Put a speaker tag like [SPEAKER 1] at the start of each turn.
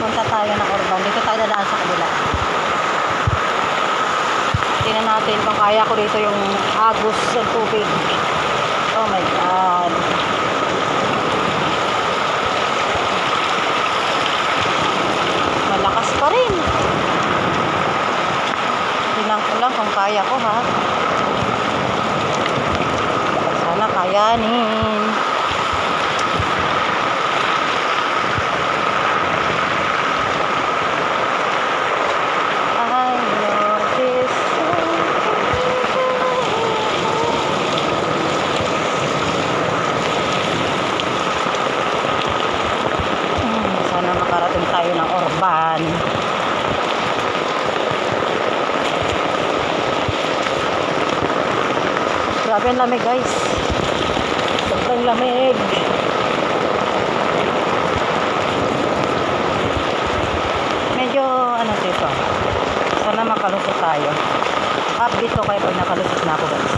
[SPEAKER 1] pumunta tayo ng Orban. Dito tayo dadaan sa kabila. Tingnan natin kung kaya ko dito yung agos ng tubig. Oh my God. Malakas pa rin. Tingnan ko lang kung kaya ko, ha. Sana kayanin. Sana makarating tayo ng Orban. Grabe ang lamig, guys. Sobrang lamig. Medyo ano dito. Sana makalusot tayo. Update ko kayo pag nakalusot na ako, guys.